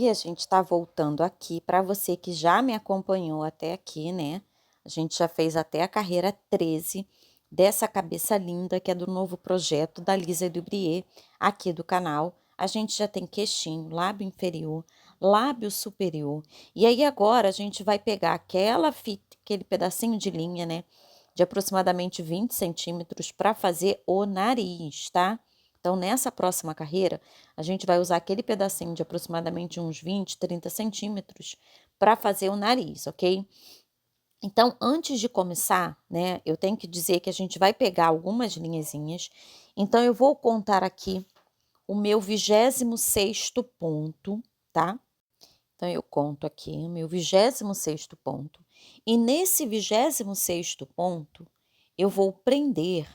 E a gente tá voltando aqui para você que já me acompanhou até aqui, né? A gente já fez até a carreira 13 dessa cabeça linda que é do novo projeto da Lisa Dubrier aqui do canal. A gente já tem queixinho, lábio inferior, lábio superior. E aí agora a gente vai pegar aquela fita, aquele pedacinho de linha, né? De aproximadamente 20 centímetros para fazer o nariz, tá? Então, nessa próxima carreira, a gente vai usar aquele pedacinho de aproximadamente uns 20, 30 centímetros para fazer o nariz, ok? Então, antes de começar, né, eu tenho que dizer que a gente vai pegar algumas linhazinhas. Então, eu vou contar aqui o meu 26º ponto, tá? Então, eu conto aqui o meu 26º ponto. E nesse 26º ponto, eu vou prender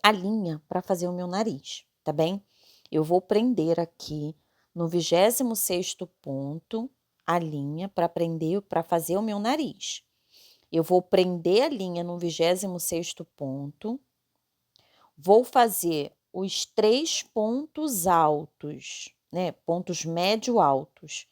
a linha para fazer o meu nariz, tá bem? Eu vou prender aqui no 26º ponto a linha para prender, para fazer o meu nariz. Eu vou prender a linha no 26º ponto, vou fazer os 3 pontos altos, né? Pontos médio altos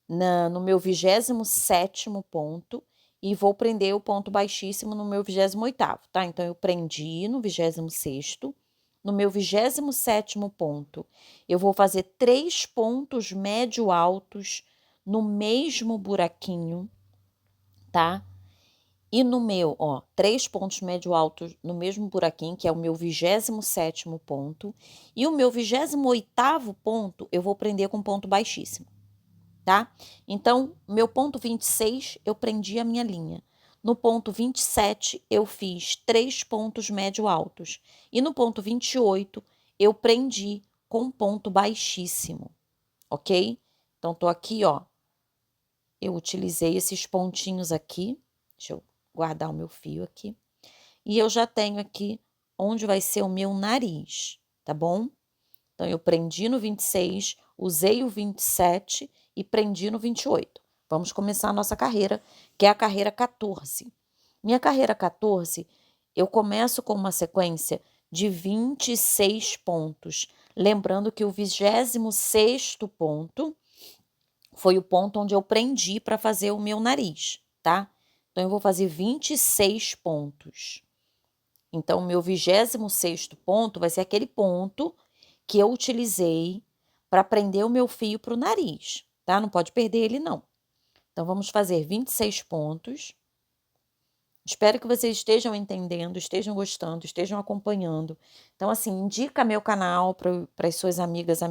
no meu 27º ponto e vou prender o ponto baixíssimo no meu 28º, tá? Então, eu prendi no 26º, no meu 27º ponto, eu vou fazer 3 pontos médio altos no mesmo buraquinho, tá? E no meu, ó, 3 pontos médio altos no mesmo buraquinho, que é o meu 27º ponto, e o meu 28º ponto, eu vou prender com ponto baixíssimo. Tá? Então, meu ponto 26, eu prendi a minha linha. No ponto 27, eu fiz 3 pontos médio altos. E no ponto 28, eu prendi com ponto baixíssimo, ok? Então, tô aqui, ó. Eu utilizei esses pontinhos aqui. Deixa eu guardar o meu fio aqui. E eu já tenho aqui onde vai ser o meu nariz, tá bom? Então, eu prendi no 26, usei o 27 e prendi no 28. Vamos começar a nossa carreira, que é a carreira 14. Minha carreira 14, eu começo com uma sequência de 26 pontos. Lembrando que o 26º ponto foi o ponto onde eu prendi para fazer o meu nariz, tá? Então, eu vou fazer 26 pontos. Então, o meu 26º ponto vai ser aquele ponto que eu utilizei para prender o meu fio para o nariz, tá? Não pode perder ele, não. Então, vamos fazer 26 pontos. Espero que vocês estejam entendendo, estejam gostando, estejam acompanhando. Então, assim, indica meu canal para as suas amigas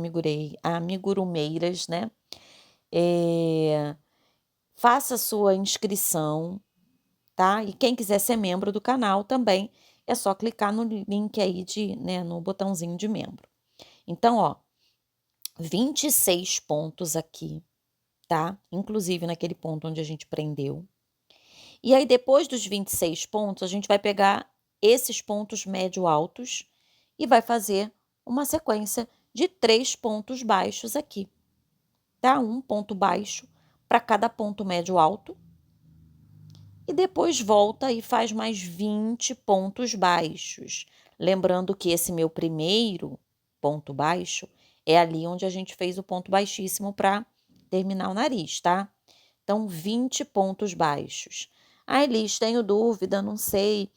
amigurumeiras, né? Faça sua inscrição, tá? E quem quiser ser membro do canal também, é só clicar no link aí né, no botãozinho de membro. Então, ó, 26 pontos aqui, tá? Inclusive naquele ponto onde a gente prendeu. E aí, depois dos 26 pontos, a gente vai pegar esses pontos médio altos e vai fazer uma sequência de 3 pontos baixos aqui, tá? Um ponto baixo para cada ponto médio alto. E depois volta e faz mais 20 pontos baixos. Lembrando que esse meu primeiro ponto baixo é ali onde a gente fez o ponto baixíssimo para terminar o nariz, tá? Então, 20 pontos baixos. Ah, Elis, tenho dúvida, não sei,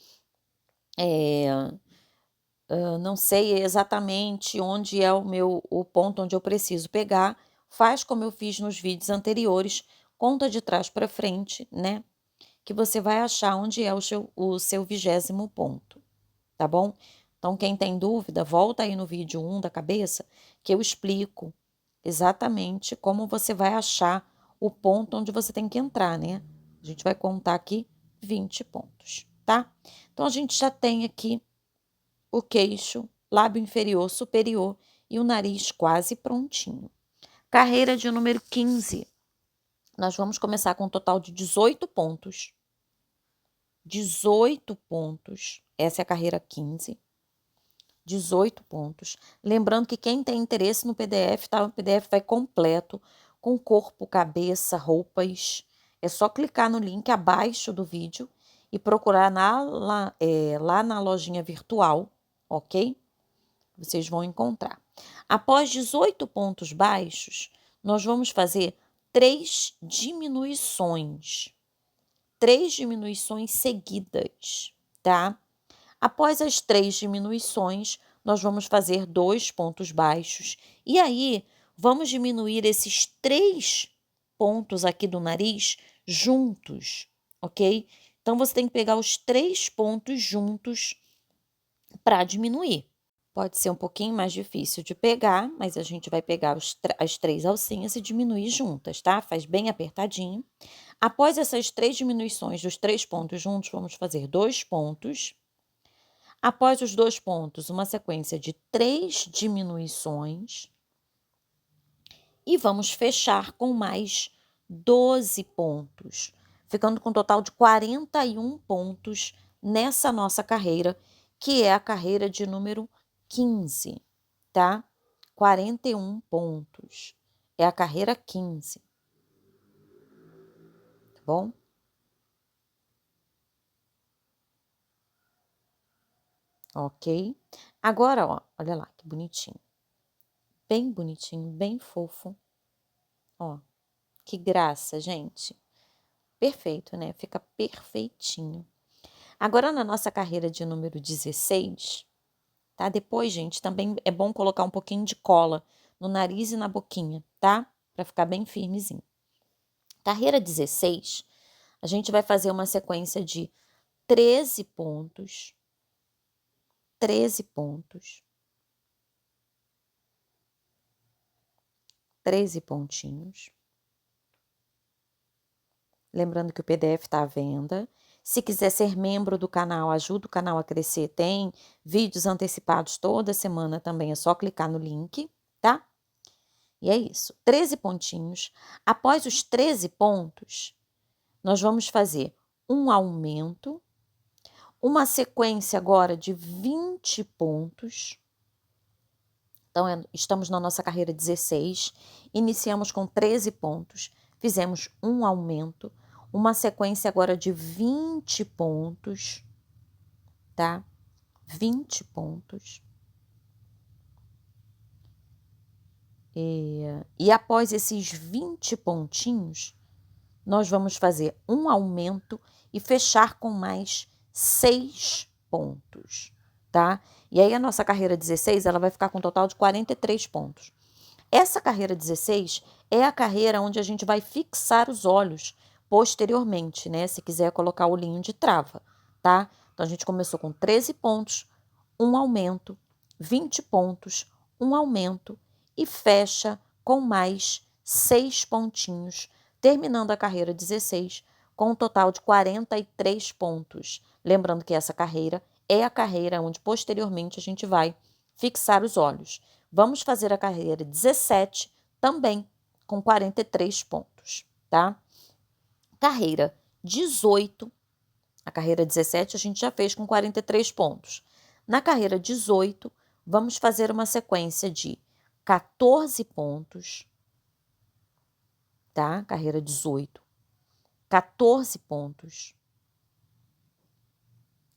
não sei exatamente onde é o ponto onde eu preciso pegar. Faz como eu fiz nos vídeos anteriores, conta de trás para frente, né? Que você vai achar onde é o seu 20º ponto, tá bom? Então, quem tem dúvida, volta aí no vídeo 1 da cabeça, que eu explico exatamente como você vai achar o ponto onde você tem que entrar, né? A gente vai contar aqui 20 pontos, tá? Então, a gente já tem aqui o queixo, lábio inferior, superior e o nariz quase prontinho. Carreira de número 15. Nós vamos começar com um total de 18 pontos. 18 pontos. Essa é a carreira 15. 18 pontos. Lembrando que quem tem interesse no PDF, tá? O PDF vai completo, com corpo, cabeça, roupas. É só clicar no link abaixo do vídeo e procurar lá na lojinha virtual, ok? Vocês vão encontrar. Após 18 pontos baixos, nós vamos fazer 3 diminuições. 3 diminuições seguidas, tá? Após as 3 diminuições, nós vamos fazer 2 pontos baixos. E aí, vamos diminuir esses 3 pontos aqui do nariz juntos, ok? Então, você tem que pegar os 3 pontos juntos para diminuir. Pode ser um pouquinho mais difícil de pegar, mas a gente vai pegar as 3 alcinhas e diminuir juntas, tá? Faz bem apertadinho. Após essas 3 diminuições dos 3 pontos juntos, vamos fazer 2 pontos. Após os 2 pontos, uma sequência de 3 diminuições. E vamos fechar com mais 12 pontos, ficando com um total de 41 pontos nessa nossa carreira, que é a carreira de número 15, tá? 41 pontos. É a carreira 15. Tá bom? Ok? Agora, ó, olha lá que bonitinho. Bem bonitinho, bem fofo. Ó, que graça, gente. Perfeito, né? Fica perfeitinho. Agora, na nossa carreira de número 16, tá? Depois, gente, também é bom colocar um pouquinho de cola no nariz e na boquinha, tá? Para ficar bem firmezinho. Carreira 16, a gente vai fazer uma sequência de 13 pontos. 13 pontos. 13 pontinhos. Lembrando que o PDF está à venda. Se quiser ser membro do canal, ajuda o canal a crescer, tem vídeos antecipados toda semana também, é só clicar no link, tá? E é isso, 13 pontinhos. Após os 13 pontos, nós vamos fazer um aumento, uma sequência agora de 20 pontos. Então, estamos na nossa carreira 16, iniciamos com 13 pontos, fizemos um aumento, uma sequência agora de 20 pontos, tá? 20 pontos. E após esses 20 pontinhos, nós vamos fazer um aumento e fechar com mais 6 pontos, tá? E aí a nossa carreira 16, ela vai ficar com um total de 43 pontos. Essa carreira 16 é a carreira onde a gente vai fixar os olhos posteriormente, né? Se quiser colocar o olhinho de trava, tá? Então, a gente começou com 13 pontos, um aumento, 20 pontos, um aumento e fecha com mais 6 pontinhos, terminando a carreira 16 com um total de 43 pontos. Lembrando que essa carreira é a carreira onde posteriormente a gente vai fixar os olhos. Vamos fazer a carreira 17 também com 43 pontos, tá? Carreira 18, a carreira 17 a gente já fez com 43 pontos. Na carreira 18, vamos fazer uma sequência de 14 pontos, tá? Carreira 18, 14 pontos.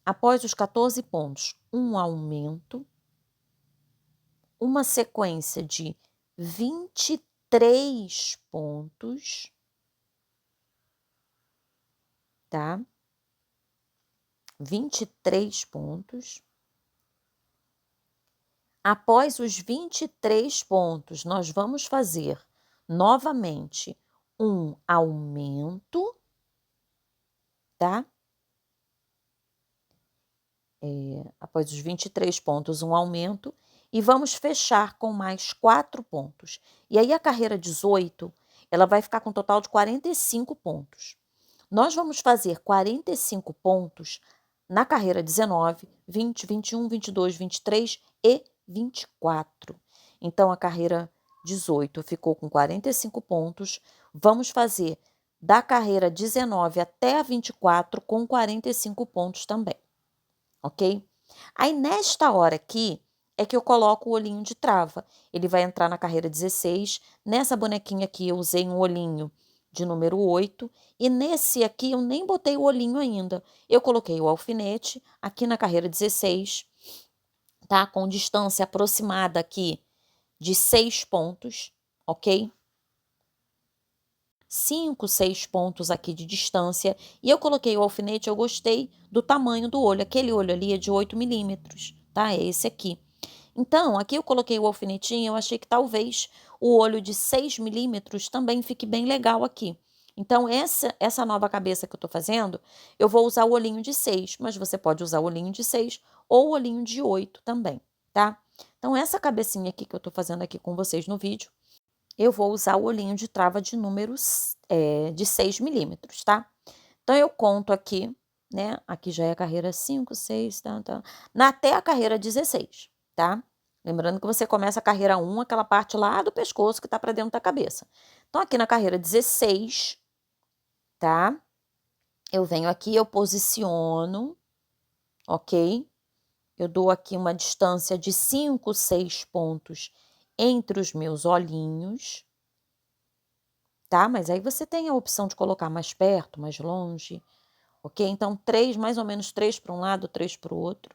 Após os 14 pontos, um aumento, uma sequência de 23 pontos, tá? 23 pontos. Após os 23 pontos, nós vamos fazer novamente um aumento, tá? Após os 23 pontos, um aumento. E vamos fechar com mais 4 pontos. E aí a carreira 18, ela vai ficar com um total de 45 pontos. Nós vamos fazer 45 pontos na carreira 19, 20, 21, 22, 23 e 24. Então, a carreira 18 ficou com 45 pontos. Vamos fazer da carreira 19 até a 24 com 45 pontos também, ok? Aí, nesta hora aqui, é que eu coloco o olhinho de trava. Ele vai entrar na carreira 16. Nessa bonequinha aqui, eu usei um olhinho de número 8. E nesse aqui, eu nem botei o olhinho ainda. Eu coloquei o alfinete aqui na carreira 16, tá? Com distância aproximada aqui de 6 pontos, ok? 5, 6 pontos aqui de distância. E eu coloquei o alfinete, eu gostei do tamanho do olho. Aquele olho ali é de 8 milímetros, tá? É esse aqui. Então, aqui eu coloquei o alfinetinho, eu achei que talvez o olho de 6 milímetros também fique bem legal aqui. Então, essa nova cabeça que eu tô fazendo, eu vou usar o olhinho de 6, mas você pode usar o olhinho de 6 ou o olhinho de 8 também, tá? Então, essa cabecinha aqui que eu tô fazendo aqui com vocês no vídeo, eu vou usar o olhinho de trava de números de 6 milímetros, tá? Então, eu conto aqui, né? Aqui já é a carreira 5, 6, até a carreira 16, tá? Lembrando que você começa a carreira 1, aquela parte lá do pescoço que tá para dentro da cabeça. Então, aqui na carreira 16, tá? Eu venho aqui, eu posiciono, ok? Eu dou aqui uma distância de 5, 6 pontos entre os meus olhinhos, tá? Mas aí você tem a opção de colocar mais perto, mais longe, ok? Então, 3, mais ou menos 3 para um lado, 3 para o outro.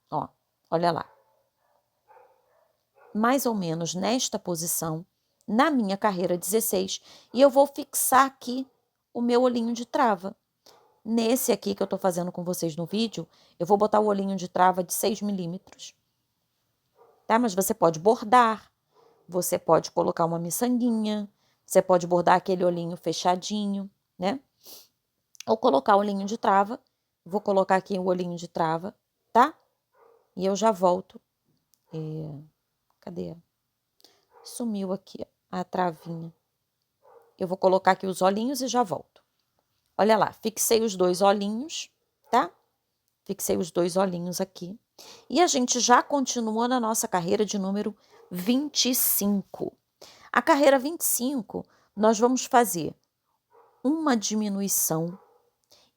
Ó, olha lá. Mais ou menos nesta posição, na minha carreira 16, e eu vou fixar aqui o meu olhinho de trava. Nesse aqui que eu tô fazendo com vocês no vídeo, eu vou botar o olhinho de trava de 6 milímetros, tá? Mas você pode bordar, você pode colocar uma miçanguinha, você pode bordar aquele olhinho fechadinho, né? Ou colocar o olhinho de trava. Vou colocar aqui o olhinho de trava, tá? E eu já volto. Cadê? Sumiu aqui a travinha. Eu vou colocar aqui os olhinhos e já volto. Olha lá, fixei os 2 olhinhos, tá? Fixei os 2 olhinhos aqui. E a gente já continua na nossa carreira de número 25. A carreira 25, nós vamos fazer uma diminuição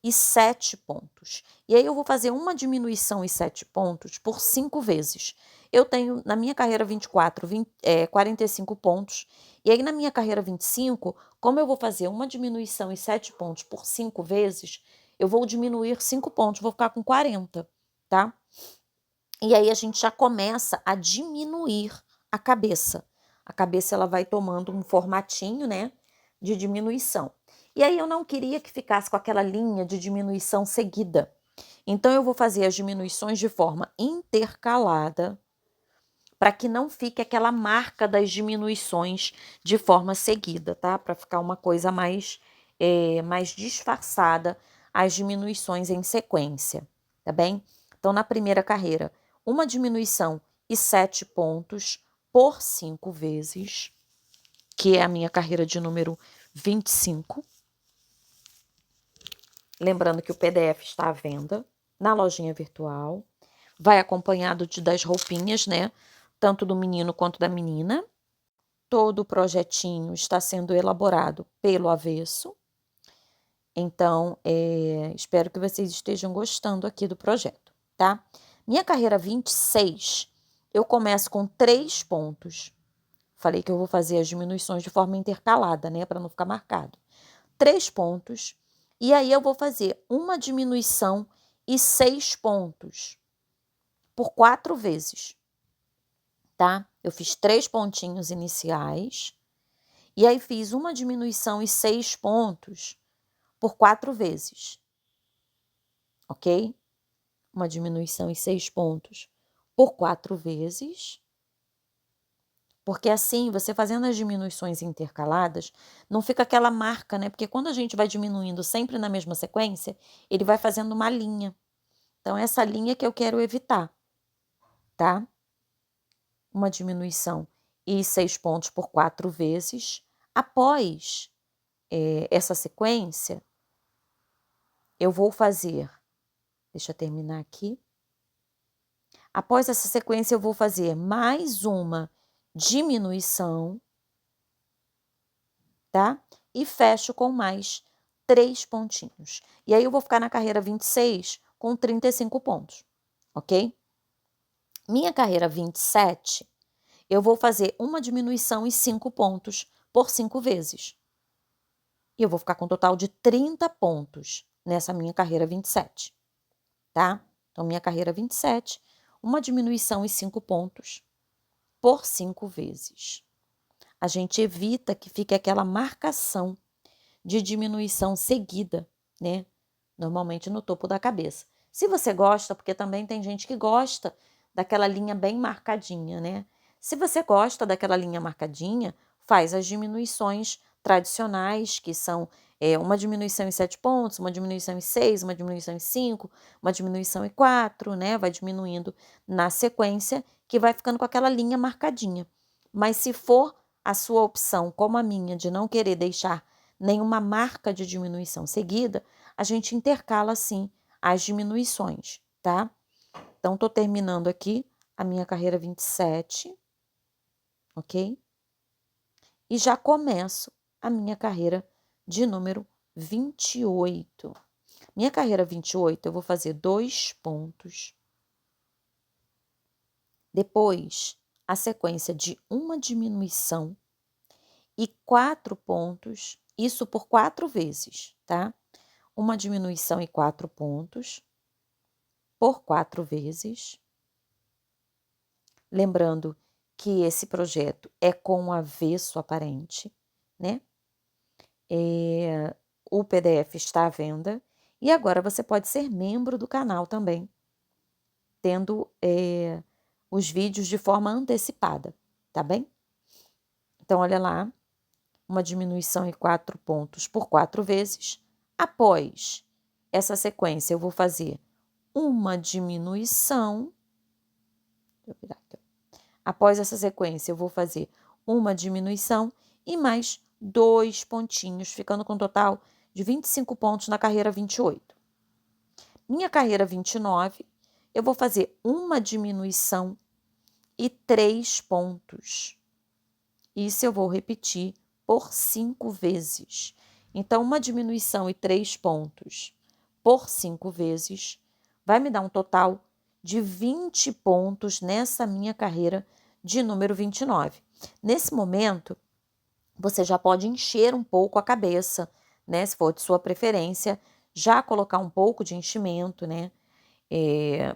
e 7 pontos. E aí eu vou fazer uma diminuição e 7 pontos por 5 vezes. Eu tenho, na minha carreira 24, 45 pontos. E aí na minha carreira 25, como eu vou fazer uma diminuição e 7 pontos por 5 vezes, eu vou diminuir 5 pontos, vou ficar com 40, tá? E aí a gente já começa a diminuir a cabeça. A cabeça ela vai tomando um formatinho, né, de diminuição. E aí eu não queria que ficasse com aquela linha de diminuição seguida. Então eu vou fazer as diminuições de forma intercalada, para que não fique aquela marca das diminuições de forma seguida, tá? Para ficar uma coisa mais disfarçada, as diminuições em sequência, tá bem? Então, na primeira carreira, uma diminuição e 7 pontos por 5 vezes, que é a minha carreira de número 25. Lembrando que o PDF está à venda na lojinha virtual. Vai acompanhado das roupinhas, né? Tanto do menino quanto da menina. Todo o projetinho está sendo elaborado pelo avesso. Então, espero que vocês estejam gostando aqui do projeto, tá? Minha carreira 26, eu começo com 3 pontos. Falei que eu vou fazer as diminuições de forma intercalada, né? Para não ficar marcado. 3 pontos. E aí eu vou fazer uma diminuição e 6 pontos por 4 vezes, tá? Eu fiz 3 pontinhos iniciais e aí fiz uma diminuição e 6 pontos por 4 vezes, ok? Uma diminuição e 6 pontos por 4 vezes, porque assim, você fazendo as diminuições intercaladas, não fica aquela marca, né? Porque quando a gente vai diminuindo sempre na mesma sequência, ele vai fazendo uma linha. Então, essa linha que eu quero evitar, tá? Uma diminuição e 6 pontos por 4 vezes. Após essa sequência, eu vou fazer, deixa eu terminar aqui. Após essa sequência, eu vou fazer mais uma diminuição, tá? E fecho com mais 3 pontinhos. E aí eu vou ficar na carreira 26 com 35 pontos, ok? Minha carreira 27, eu vou fazer uma diminuição e 5 pontos por 5 vezes. E eu vou ficar com um total de 30 pontos nessa minha carreira 27, tá? Então, minha carreira 27, uma diminuição e 5 pontos por 5 vezes. a gente evita que fique aquela marcação de diminuição seguida, né? Normalmente no topo da cabeça. Se você gosta, porque também tem gente que gosta daquela linha bem marcadinha, né? Se você gosta daquela linha marcadinha, faz as diminuições tradicionais, que são uma diminuição em 7 pontos, uma diminuição em 6, uma diminuição em 5, uma diminuição em 4, né? Vai diminuindo na sequência, que vai ficando com aquela linha marcadinha. Mas se for a sua opção, como a minha, de não querer deixar nenhuma marca de diminuição seguida, a gente intercala assim as diminuições, tá? Então, tô terminando aqui a minha carreira 27, ok? E já começo a minha carreira de número 28. Minha carreira 28, eu vou fazer 2 pontos. Depois, a sequência de uma diminuição e 4 pontos, isso por 4 vezes, tá? Uma diminuição e 4 pontos por 4 vezes. Lembrando que esse projeto é com avesso aparente, né? O PDF está à venda e agora você pode ser membro do canal também, tendo os vídeos de forma antecipada, tá bem? Então, olha lá, uma diminuição em 4 pontos por 4 vezes. Após essa sequência, eu vou fazer uma diminuição. Deixa eu virar aqui. Após essa sequência, eu vou fazer uma diminuição e mais 2 pontinhos, ficando com um total de 25 pontos na carreira 28. Minha carreira 29, eu vou fazer uma diminuição e 3 pontos. Isso eu vou repetir por 5 vezes. Então, uma diminuição e 3 pontos por 5 vezes vai me dar um total de 20 pontos nessa minha carreira de número 29. Nesse momento, você já pode encher um pouco a cabeça, né? Se for de sua preferência, já colocar um pouco de enchimento, né?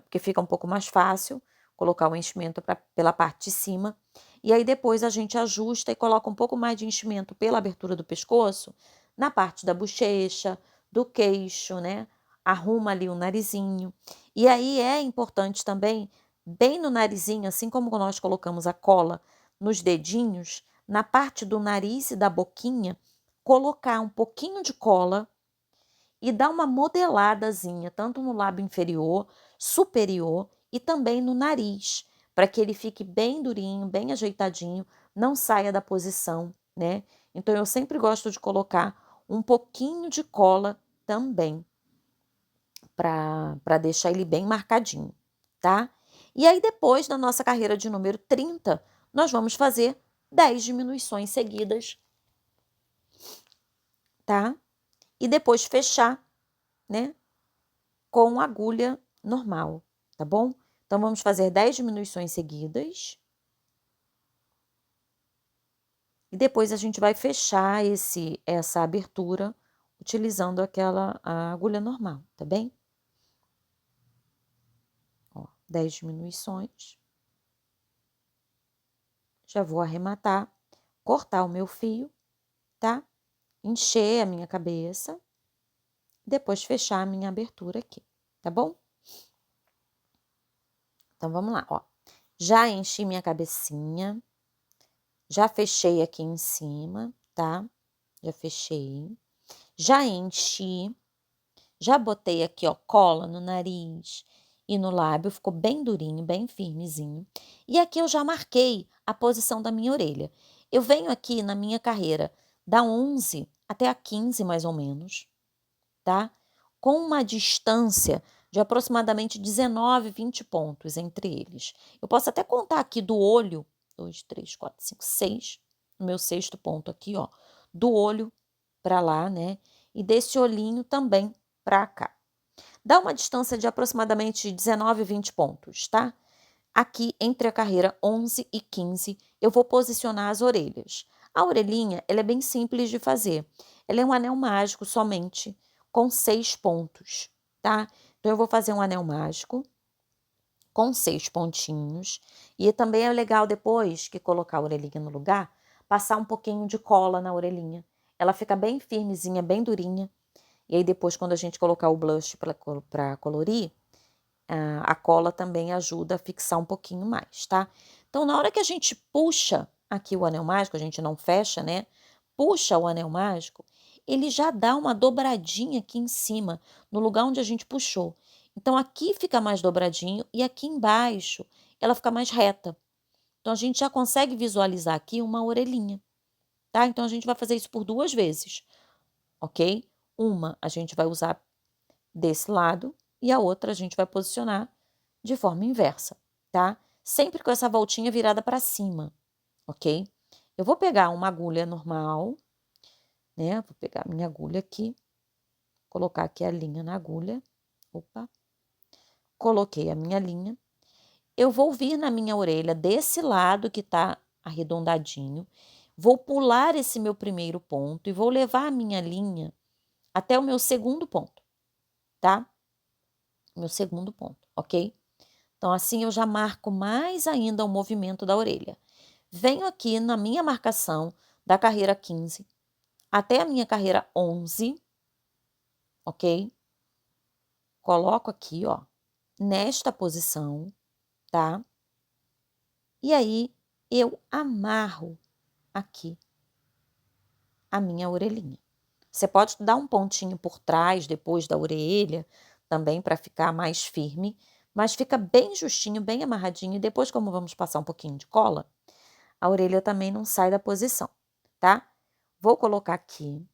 Porque fica um pouco mais fácil colocar o enchimento pela parte de cima. E aí depois a gente ajusta e coloca um pouco mais de enchimento pela abertura do pescoço, na parte da bochecha, do queixo, né? Arruma ali o narizinho. E aí é importante também, bem no narizinho, assim como nós colocamos a cola nos dedinhos, na parte do nariz e da boquinha, colocar um pouquinho de cola e dar uma modeladazinha, tanto no lábio inferior, superior e também no nariz, para que ele fique bem durinho, bem ajeitadinho, não saia da posição, né? Então, eu sempre gosto de colocar um pouquinho de cola também, para deixar ele bem marcadinho, tá? E aí, depois da nossa carreira de número 30, nós vamos fazer 10 diminuições seguidas, tá? E depois fechar, né, com agulha normal, tá bom? Então, vamos fazer 10 diminuições seguidas. E depois a gente vai fechar essa abertura utilizando a agulha normal, tá bem? Ó, 10 diminuições. Já vou arrematar, cortar o meu fio, tá? Encher a minha cabeça. Depois fechar a minha abertura aqui, tá bom? Então, vamos lá, ó. Já enchi minha cabecinha. Já fechei aqui em cima, tá? Já fechei. Já enchi. Já botei aqui, ó, cola no nariz e no lábio. Ficou bem durinho, bem firmezinho. E aqui eu já marquei a posição da minha orelha. Eu venho aqui na minha carreira da 11 até a 15, mais ou menos, tá? Com uma distância de aproximadamente 19, 20 pontos entre eles. Eu posso até contar aqui do olho, 2, 3, 4, 5, 6, no meu sexto ponto aqui, ó, do olho para lá, né? E desse olhinho também para cá. Dá uma distância de aproximadamente 19, 20 pontos, tá? Aqui, entre a carreira 11 e 15, eu vou posicionar as orelhas. A orelhinha, ela é bem simples de fazer. Ela é um anel mágico somente, com 6 pontos, tá? Então, eu vou fazer um anel mágico com 6 pontinhos. E também é legal, depois que colocar a orelhinha no lugar, passar um pouquinho de cola na orelhinha. Ela fica bem firmezinha, bem durinha. E aí depois, quando a gente colocar o blush para colorir, a cola também ajuda a fixar um pouquinho mais, tá? Então, na hora que a gente puxa aqui o anel mágico, a gente não fecha, né? Puxa o anel mágico, ele já dá uma dobradinha aqui em cima, no lugar onde a gente puxou. Então, aqui fica mais dobradinho e aqui embaixo ela fica mais reta. Então, a gente já consegue visualizar aqui uma orelhinha, tá? Então, a gente vai fazer isso por 2 vezes, ok? Uma a gente vai usar desse lado e a outra a gente vai posicionar de forma inversa, tá? Sempre com essa voltinha virada para cima, ok? Eu vou pegar uma agulha normal, né? Vou pegar minha agulha aqui, colocar aqui a linha na agulha. Opa! Coloquei a minha linha. Eu vou vir na minha orelha desse lado que tá arredondadinho, vou pular esse meu primeiro ponto e vou levar a minha linha até o meu segundo ponto, tá? Meu segundo ponto, ok? Então, assim eu já marco mais ainda o movimento da orelha. Venho aqui na minha marcação da carreira 15 até a minha carreira 11, ok? Coloco aqui, ó, nesta posição, tá? E aí, eu amarro aqui a minha orelhinha. Você pode dar um pontinho por trás, depois da orelha, também para ficar mais firme, mas fica bem justinho, bem amarradinho. E depois, como vamos passar um pouquinho de cola, a orelha também não sai da posição, tá? Vou colocar aqui.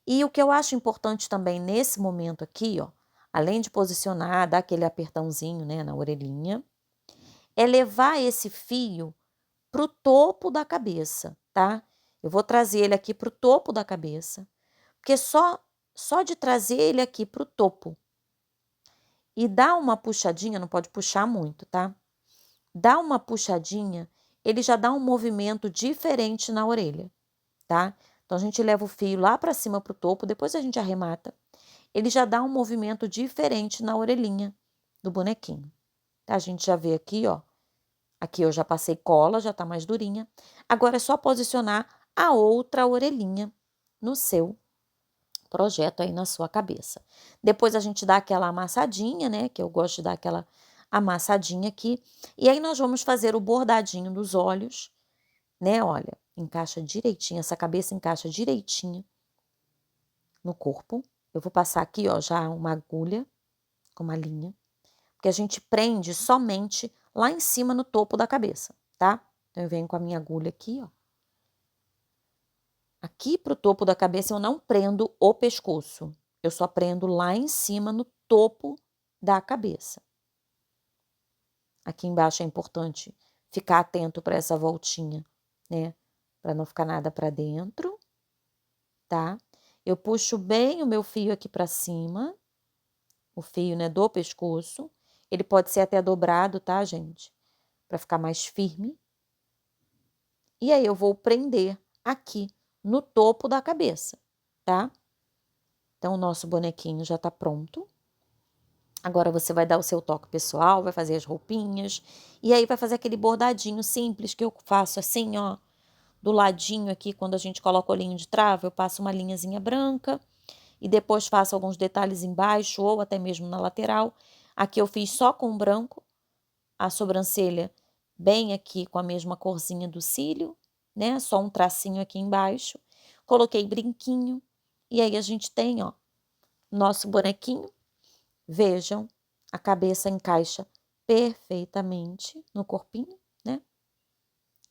E o que eu acho importante também nesse momento aqui, ó, além de posicionar, dar aquele apertãozinho, né, na orelhinha, é levar esse fio pro topo da cabeça, tá? Eu vou trazer ele aqui pro topo da cabeça, porque só de trazer ele aqui pro topo e dar uma puxadinha, não pode puxar muito, tá? Dá uma puxadinha, ele já dá um movimento diferente na orelha, tá? Então, a gente leva o fio lá para cima pro topo, depois a gente arremata. Ele já dá um movimento diferente na orelhinha do bonequinho. Tá? A gente já vê aqui, ó. Aqui eu já passei cola, já tá mais durinha. Agora é só posicionar a outra orelhinha no seu projeto aí na sua cabeça. Depois a gente dá aquela amassadinha, né? Que eu gosto de dar aquela amassadinha aqui. E aí nós vamos fazer o bordadinho dos olhos, né? Olha, encaixa direitinho, essa cabeça encaixa direitinho no corpo. Eu vou passar aqui, ó, já uma agulha com uma linha, porque a gente prende somente lá em cima no topo da cabeça, tá? Então eu venho com a minha agulha aqui, ó. Aqui pro topo da cabeça eu não prendo o pescoço, eu só prendo lá em cima no topo da cabeça. Aqui embaixo é importante ficar atento para essa voltinha, né? Para não ficar nada para dentro, tá? Eu puxo bem o meu fio aqui para cima, o fio, né, do pescoço. Ele pode ser até dobrado, tá, gente? Para ficar mais firme. E aí eu vou prender aqui no topo da cabeça, tá? Então o nosso bonequinho já tá pronto. Agora você vai dar o seu toque pessoal, vai fazer as roupinhas e aí vai fazer aquele bordadinho simples que eu faço assim, ó, do ladinho aqui, quando a gente coloca o olhinho de trava, eu passo uma linhazinha branca e depois faço alguns detalhes embaixo ou até mesmo na lateral. Aqui eu fiz só com branco, a sobrancelha bem aqui com a mesma corzinha do cílio, né? Só um tracinho aqui embaixo. Coloquei brinquinho e aí a gente tem, ó, nosso bonequinho. Vejam, a cabeça encaixa perfeitamente no corpinho, né?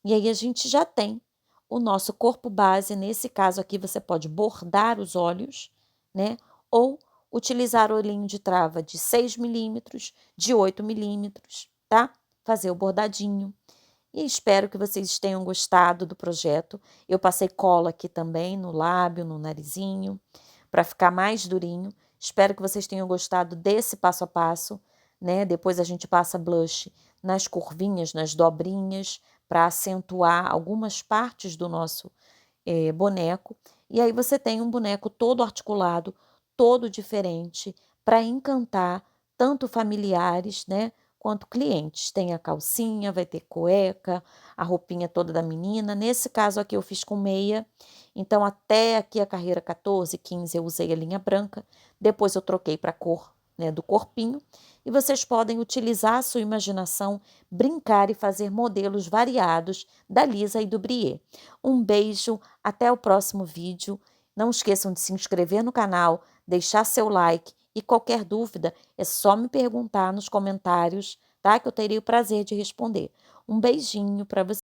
E aí a gente já tem o nosso corpo base. Nesse caso aqui, você pode bordar os olhos, né? Ou utilizar o olhinho de trava de 6 milímetros, de 8 milímetros, tá? Fazer o bordadinho. E espero que vocês tenham gostado do projeto. Eu passei cola aqui também no lábio, no narizinho, para ficar mais durinho. Espero que vocês tenham gostado desse passo a passo, né? Depois a gente passa blush nas curvinhas, nas dobrinhas, para acentuar algumas partes do nosso boneco. E aí você tem um boneco todo articulado, todo diferente, para encantar tanto familiares, né? quanto clientes. Tem a calcinha, vai ter cueca, a roupinha toda da menina. Nesse caso aqui eu fiz com meia, então até aqui a carreira 14, 15 eu usei a linha branca, depois eu troquei para a cor, né, do corpinho, e vocês podem utilizar a sua imaginação, brincar e fazer modelos variados da Lisa e do Brie. Um beijo, até o próximo vídeo. Não esqueçam de se inscrever no canal, deixar seu like e qualquer dúvida é só me perguntar nos comentários, tá? Que eu terei o prazer de responder. Um beijinho para você.